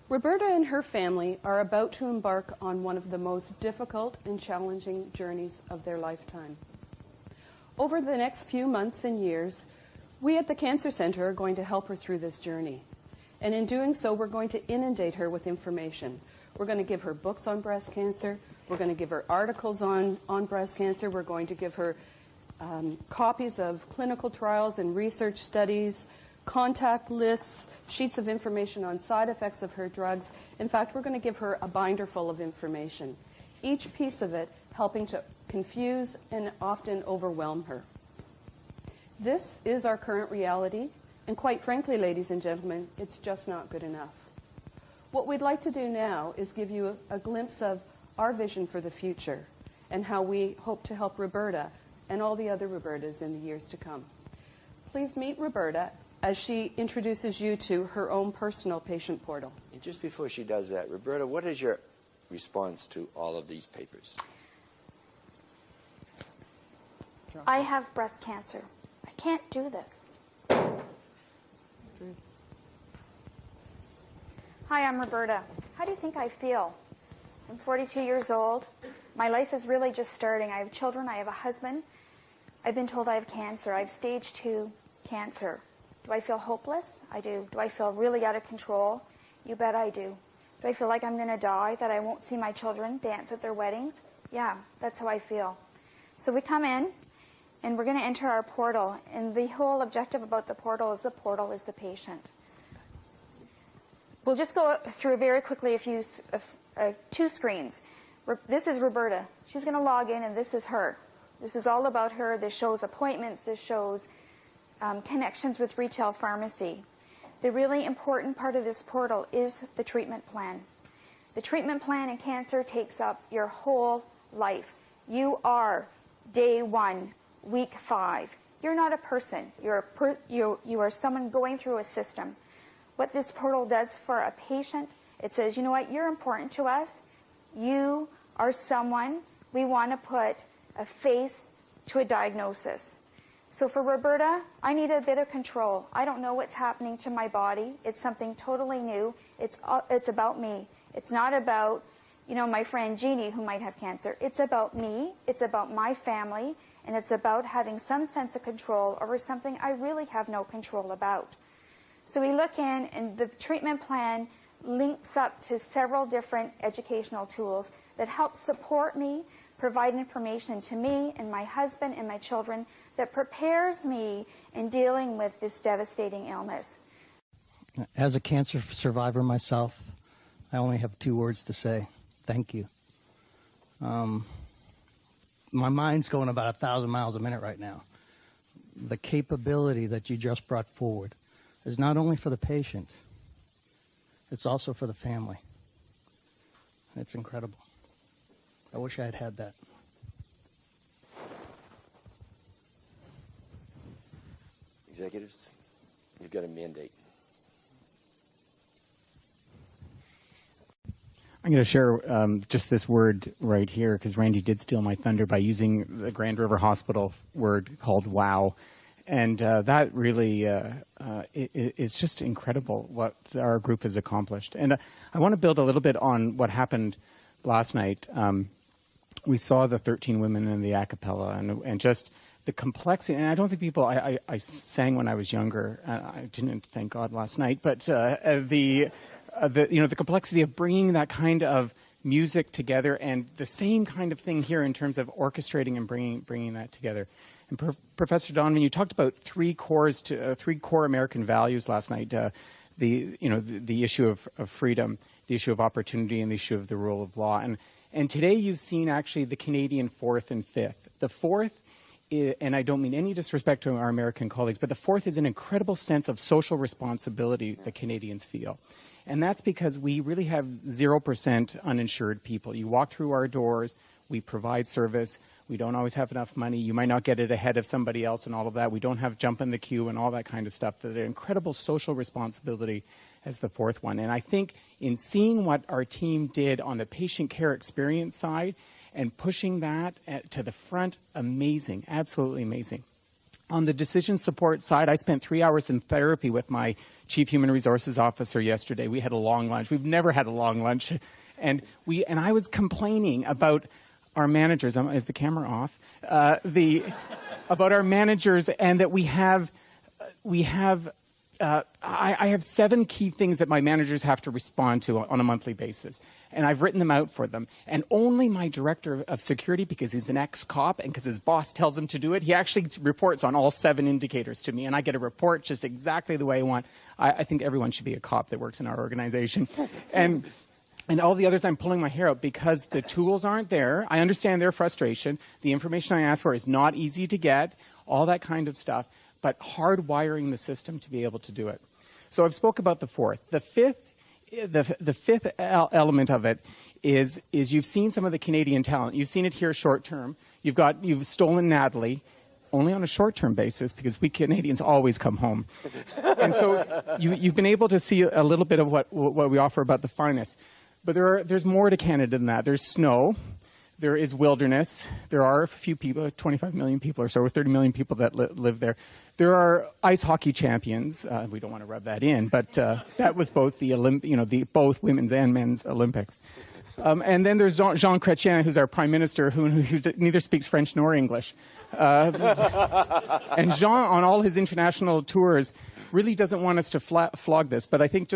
Roberta and her family are about to embark on one of the most difficult and challenging journeys of their lifetime. Over the next few months and years, we at the Cancer Centre are going to help her through this journey. And in doing so, we're going to inundate her with information. We're going to give her books on breast cancer. We're going to give her articles on breast cancer. We're going to give her copies of clinical trials and research studies, contact lists, sheets of information on side effects of her drugs. In fact, we're going to give her a binder full of information, each piece of it helping to confuse and often overwhelm her. This is our current reality, and quite frankly, ladies and gentlemen, it's just not good enough. What we'd like to do now is give you a glimpse of our vision for the future and how we hope to help Roberta and all the other Robertas in the years to come. Please meet Roberta as she introduces you to her own personal patient portal. And just before she does that, Roberta, what is your response to all of these papers? I have breast cancer. I can't do this. Hi, I'm Roberta. How do you think I feel? I'm 42 years old. My life is really just starting. I have children. I have a husband. I've been told I have cancer. I have stage 2 cancer. Do I feel hopeless? I do. Do I feel really out of control? You bet I do. Do I feel like I'm going to die, that I won't see my children dance at their weddings? Yeah, that's how I feel. So we come in, and we're going to enter our portal. And the whole objective about the portal is the patient. We'll just go through very quickly two screens. This is Roberta. She's going to log in, and this is her. This is all about her. This shows appointments. This shows connections with retail pharmacy. The really important part of this portal is the treatment plan. The treatment plan in cancer takes up your whole life. You are day 1, week 5. You're not a person. You are someone going through a system. What this portal does for a patient, it says, you know what, you're important to us. You are someone. We want to put a face to a diagnosis. So for Roberta, I need a bit of control. I don't know what's happening to my body. It's something totally new. It's about me. It's not about, my friend Jeannie who might have cancer. It's about me. It's about my family. And it's about having some sense of control over something I really have no control about. So we look in, and the treatment plan links up to several different educational tools that help support me, provide information to me and my husband and my children that prepares me in dealing with this devastating illness. As a cancer survivor myself, I only have 2 words to say. Thank you. My mind's going about 1,000 miles a minute right now. The capability that you just brought forward is not only for the patient, it's also for the family. It's incredible. I wish I had had that. Executives, you've got a mandate. I'm going to share just this word right here, because Randy did steal my thunder by using the Grand River Hospital word called wow. And that really is just incredible what our group has accomplished. And I want to build a little bit on what happened last night. We saw the 13 women in the a cappella and just the complexity. And I don't think people, I sang when I was younger. I didn't, thank God, last night. But the complexity of bringing that kind of music together, and the same kind of thing here in terms of orchestrating and bringing that together. And Professor Donovan, you talked about three core American values last night: the issue of freedom, the issue of opportunity, and the issue of the rule of law. And today you've seen actually the Canadian 4th and 5th. The 4th, and I don't mean any disrespect to our American colleagues, but the 4th is an incredible sense of social responsibility that Canadians feel. And that's because we really have 0% uninsured people. You walk through our doors, we provide service, we don't always have enough money, you might not get it ahead of somebody else and all of that, we don't have jump in the queue and all that kind of stuff. The incredible social responsibility as the 4th one. And I think in seeing what our team did on the patient care experience side and pushing that to the front, amazing, absolutely amazing. On the decision support side, I spent 3 hours in therapy with my chief human resources officer yesterday. We had a long lunch. We've never had a long lunch. And I was complaining about our managers. Is the camera off? About our managers, and that I have 7 key things that my managers have to respond to on a monthly basis. And I've written them out for them. And only my director of security, because he's an ex-cop and because his boss tells him to do it, he actually reports on all 7 indicators to me. And I get a report just exactly the way I want. I think everyone should be a cop that works in our organization. And all the others, I'm pulling my hair out because the tools aren't there. I understand their frustration. The information I ask for is not easy to get, all that kind of stuff. But hardwiring the system to be able to do it. So I've spoke about the 4th. The fifth element of it is you've seen some of the Canadian talent. You've seen it here short term. You've stolen Natalie, only on a short term basis because we Canadians always come home. And so you've been able to see a little bit of what we offer about the finest. But there's more to Canada than that. There's snow. There is wilderness. There are a few people, 25 million people or so, or 30 million people that live there. There are ice hockey champions. We don't want to rub that in, but that was both both women's and men's Olympics. And then there's Jean Chrétien, who's our prime minister, who neither speaks French nor English. And Jean, on all his international tours, really doesn't want us to flog this, but I think just